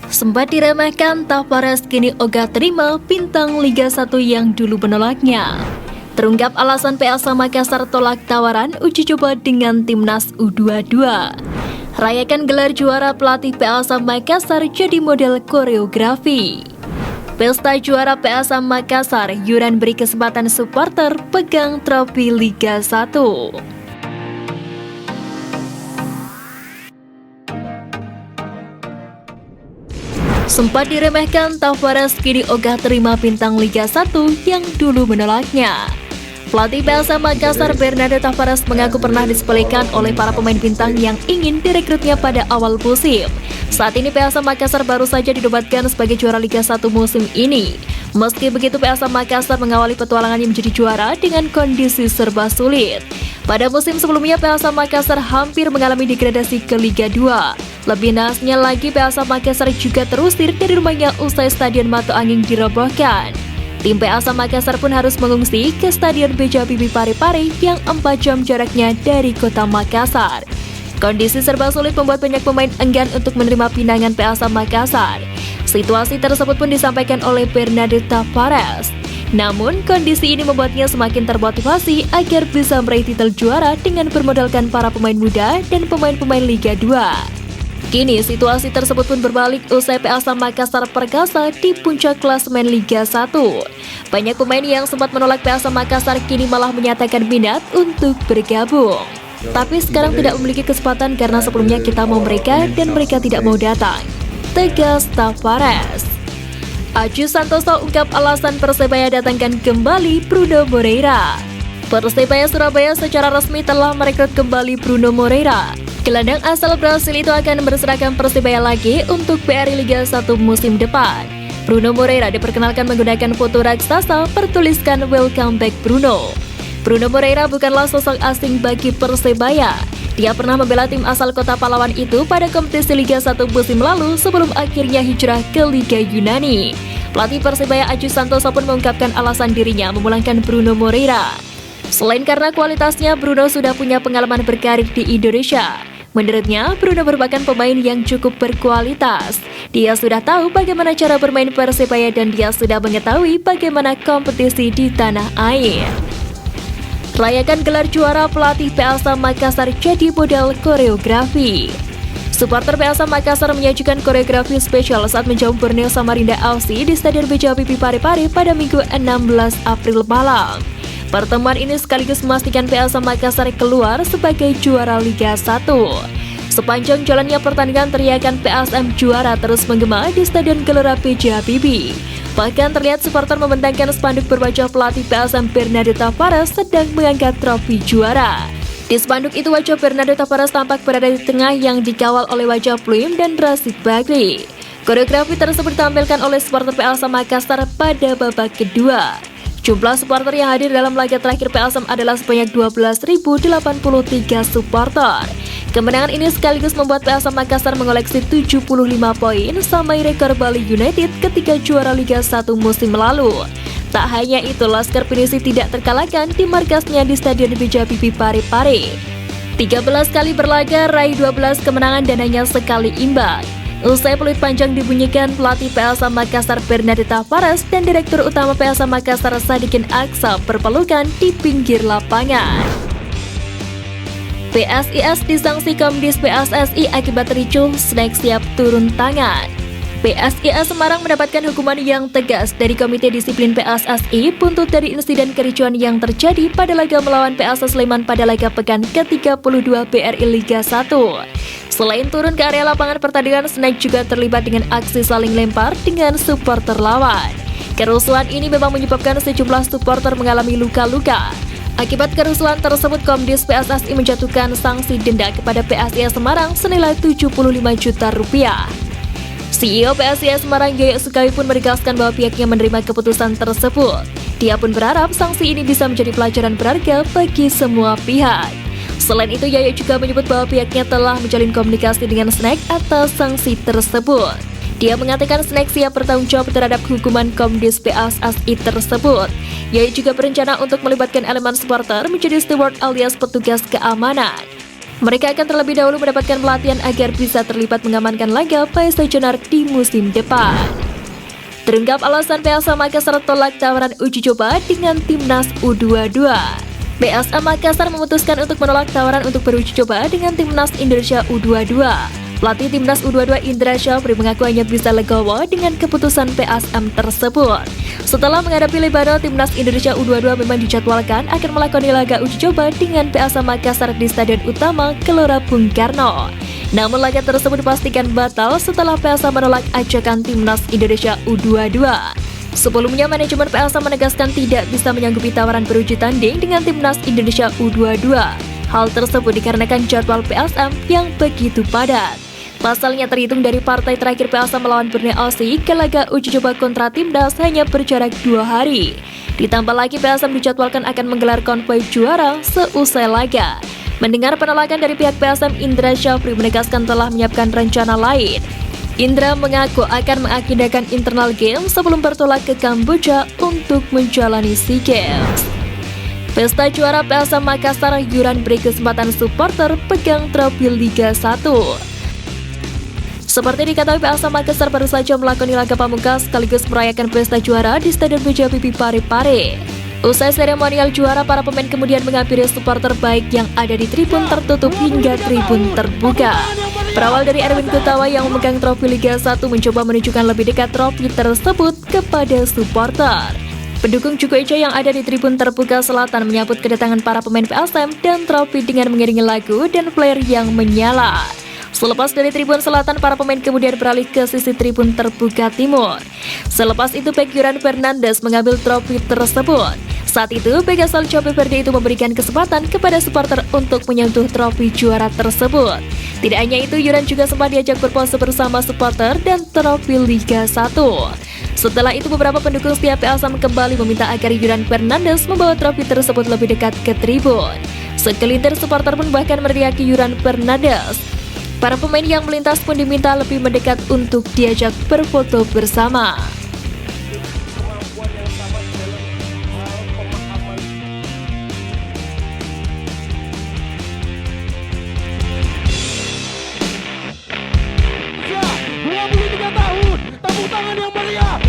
Sempat diremehkan, Tavares kini ogah terima bintang Liga 1 yang dulu menolaknya. Terungkap alasan PSM Makassar tolak tawaran uji coba dengan timnas U22. Rayakan gelar juara, pelatih PSM Makassar jadi model koreografi. Pesta juara PSM Makassar, Yuran beri kesempatan supporter pegang trofi Liga 1. Sempat diremehkan, Tavares kini ogah terima bintang Liga 1 yang dulu menolaknya. Pelatih PSM Makassar Bernardo Tavares mengaku pernah disepelekan oleh para pemain bintang yang ingin direkrutnya pada awal musim. Saat ini PSM Makassar baru saja dinobatkan sebagai juara Liga 1 musim ini. Meski begitu, PSM Makassar mengawali petualangannya menjadi juara dengan kondisi serba sulit. Pada musim sebelumnya, PSM Makassar hampir mengalami degradasi ke Liga 2. Lebih naasnya lagi, PSM Makassar juga terusir dari rumahnya usai Stadion Mato Angin dirobohkan. Tim PSM Makassar pun harus mengungsi ke Stadion B.J. Habibie Parepare yang 4 jam jaraknya dari kota Makassar. Kondisi serba sulit membuat banyak pemain enggan untuk menerima pinangan PSM Makassar. Situasi tersebut pun disampaikan oleh Bernardo Tavares. Namun, kondisi ini membuatnya semakin termotivasi agar bisa meraih titel juara dengan bermodalkan para pemain muda dan pemain-pemain Liga 2. Kini situasi tersebut pun berbalik usai PSM Makassar perkasa di puncak klasemen Liga 1. Banyak pemain yang sempat menolak PSM Makassar kini malah menyatakan minat untuk bergabung. Tapi sekarang tidak memiliki kesempatan karena sebelumnya kita mau mereka dan mereka tidak mau datang, tegas Tavares. Aji Santoso ungkap alasan Persebaya datangkan kembali Bruno Moreira. Persebaya Surabaya secara resmi telah merekrut kembali Bruno Moreira. Gelandang asal Brasil itu akan berseragam Persebaya lagi untuk BRI Liga 1 musim depan. Bruno Moreira diperkenalkan menggunakan foto raksasa bertuliskan "Welcome back Bruno". Bruno Moreira bukanlah sosok asing bagi Persebaya. Dia pernah membela tim asal kota Palawan itu pada kompetisi Liga 1 musim lalu sebelum akhirnya hijrah ke Liga Yunani. Pelatih Persebaya Aji Santoso pun mengungkapkan alasan dirinya memulangkan Bruno Moreira. Selain karena kualitasnya, Bruno sudah punya pengalaman berkarir di Indonesia. Menurutnya, Bruno merupakan pemain yang cukup berkualitas. Dia sudah tahu bagaimana cara bermain Persebaya dan dia sudah mengetahui bagaimana kompetisi di tanah air. Rayakan gelar juara, pelatih PSM Makassar jadi model koreografi. Supporter PSM Makassar menyajikan koreografi spesial saat menjamu Borneo Samarinda FC di Stadion B.J. Habibie Parepare pada Minggu 16 April malam. Pertemuan ini sekaligus memastikan PSM Makassar keluar sebagai juara Liga 1. Sepanjang jalannya pertandingan, teriakan PSM juara terus menggema di Stadion Gelora B.J. Habibie. Bahkan terlihat supporter membentangkan spanduk berwajah pelatih PSM Bernardo Tavares sedang mengangkat trofi juara. Di spanduk itu wajah Bernardo Tavares tampak berada di tengah yang dikawal oleh wajah Pluim dan Rasid Bakri. Koreografi tersebut ditampilkan oleh supporter PSM Makassar pada babak kedua. Jumlah supporter yang hadir dalam laga terakhir PSM adalah sebanyak 12.083 supporter. Kemenangan ini sekaligus membuat PSM Makassar mengoleksi 75 poin, samai rekor Bali United ketika juara Liga 1 musim lalu. Tak hanya itu, Laskar Pinisi tidak terkalahkan di markasnya di Stadion B.J. Habibie Parepare. 13 kali berlaga, raih 12 kemenangan dan hanya sekali imbang. Usai peluit panjang dibunyikan, pelatih PSM Makassar Bernardo Tavares dan Direktur Utama PSM Makassar Sadikin Aksa berpelukan di pinggir lapangan. PSIS disanksi Komdis PSSI akibat ricuh, Snack siap turun tangan. PSIS Semarang mendapatkan hukuman yang tegas dari Komite Disiplin PSSI buntut dari insiden kericuan yang terjadi pada laga melawan PSS Sleman pada laga pekan ke-32 BRI Liga 1. Selain turun ke area lapangan pertandingan, Snack juga terlibat dengan aksi saling lempar dengan supporter lawan. Kerusuhan ini memang menyebabkan sejumlah supporter mengalami luka-luka. Akibat kerusuhan tersebut, Komdis PSSI menjatuhkan sanksi denda kepada PSIS Semarang senilai 75 juta rupiah. CEO PSIS Semarang Yoyo Sukawi pun menegaskan bahwa pihaknya menerima keputusan tersebut. Dia pun berharap sanksi ini bisa menjadi pelajaran berharga bagi semua pihak. Selain itu, Yoyo juga menyebut bahwa pihaknya telah menjalin komunikasi dengan Snack atas sanksi tersebut. Dia mengatakan Snack siap bertanggung jawab terhadap hukuman Komdis PSSI tersebut. Yoyo juga berencana untuk melibatkan elemen supporter menjadi steward alias petugas keamanan. Mereka akan terlebih dahulu mendapatkan pelatihan agar bisa terlibat mengamankan laga PSM Jenar di musim depan. Terungkap alasan PSM Makassar tolak tawaran uji coba dengan timnas U22. PSM Makassar memutuskan untuk menolak tawaran untuk beruji coba dengan timnas Indonesia U22. Pelatih timnas U22 Indra Syafri mengaku hanya bisa legowo dengan keputusan PSM tersebut. Setelah menghadapi Lebanon, timnas Indonesia U22 memang dijadwalkan akan melakoni laga uji coba dengan PSM Makassar di Stadion Utama Gelora Bung Karno. Namun laga tersebut dipastikan batal setelah PSM menolak ajakan timnas Indonesia U22. Sebelumnya, manajemen PSM menegaskan tidak bisa menyanggupi tawaran beruji tanding dengan timnas Indonesia U22. Hal tersebut dikarenakan jadwal PSM yang begitu padat. Pasalnya terhitung dari partai terakhir PSM melawan Borneo FC ke laga uji coba kontra timnas hanya berjarak 2 hari. Ditambah lagi PSM dijadwalkan akan menggelar konvoi juara seusai laga. Mendengar penolakan dari pihak PSM, Indra Syafri menegaskan telah menyiapkan rencana lain. Indra mengaku akan mengagendakan internal game sebelum bertolak ke Kamboja untuk menjalani SEA Games. Pesta juara PSM Makassar, Yuran beri kesempatan supporter pegang trofi Liga 1. Seperti diketahui, PSM Makassar baru saja melakoni laga pamungkas sekaligus merayakan pesta juara di Stadion B.J. Habibie Parepare. Usai seremonial juara, para pemain kemudian menghampiri supporter baik yang ada di tribun tertutup hingga tribun terbuka. Berawal dari Erwin Gutawa yang memegang trofi Liga 1 mencoba menunjukkan lebih dekat trofi tersebut kepada supporter. Pendukung Juku Eja yang ada di tribun terbuka selatan menyambut kedatangan para pemain PSM dan trofi dengan mengiringi lagu dan flare yang menyala. Selepas dari tribun selatan, para pemain kemudian beralih ke sisi tribun terbuka timur. Selepas itu, bek Yuran Fernandes mengambil trofi tersebut. Saat itu, bek asal Cape Verde itu memberikan kesempatan kepada supporter untuk menyentuh trofi juara tersebut. Tidak hanya itu, Yuran juga sempat diajak berpose bersama supporter dan trofi Liga 1. Setelah itu, beberapa pendukung setia PSM kembali meminta agar Yuran Fernandes membawa trofi tersebut lebih dekat ke tribun. Segelintir supporter pun bahkan meneriaki Yuran Fernandes. Para pemain yang melintas pun diminta lebih mendekat untuk diajak berfoto bersama. Ya, 23 tahun, tepuk tangan yang meriah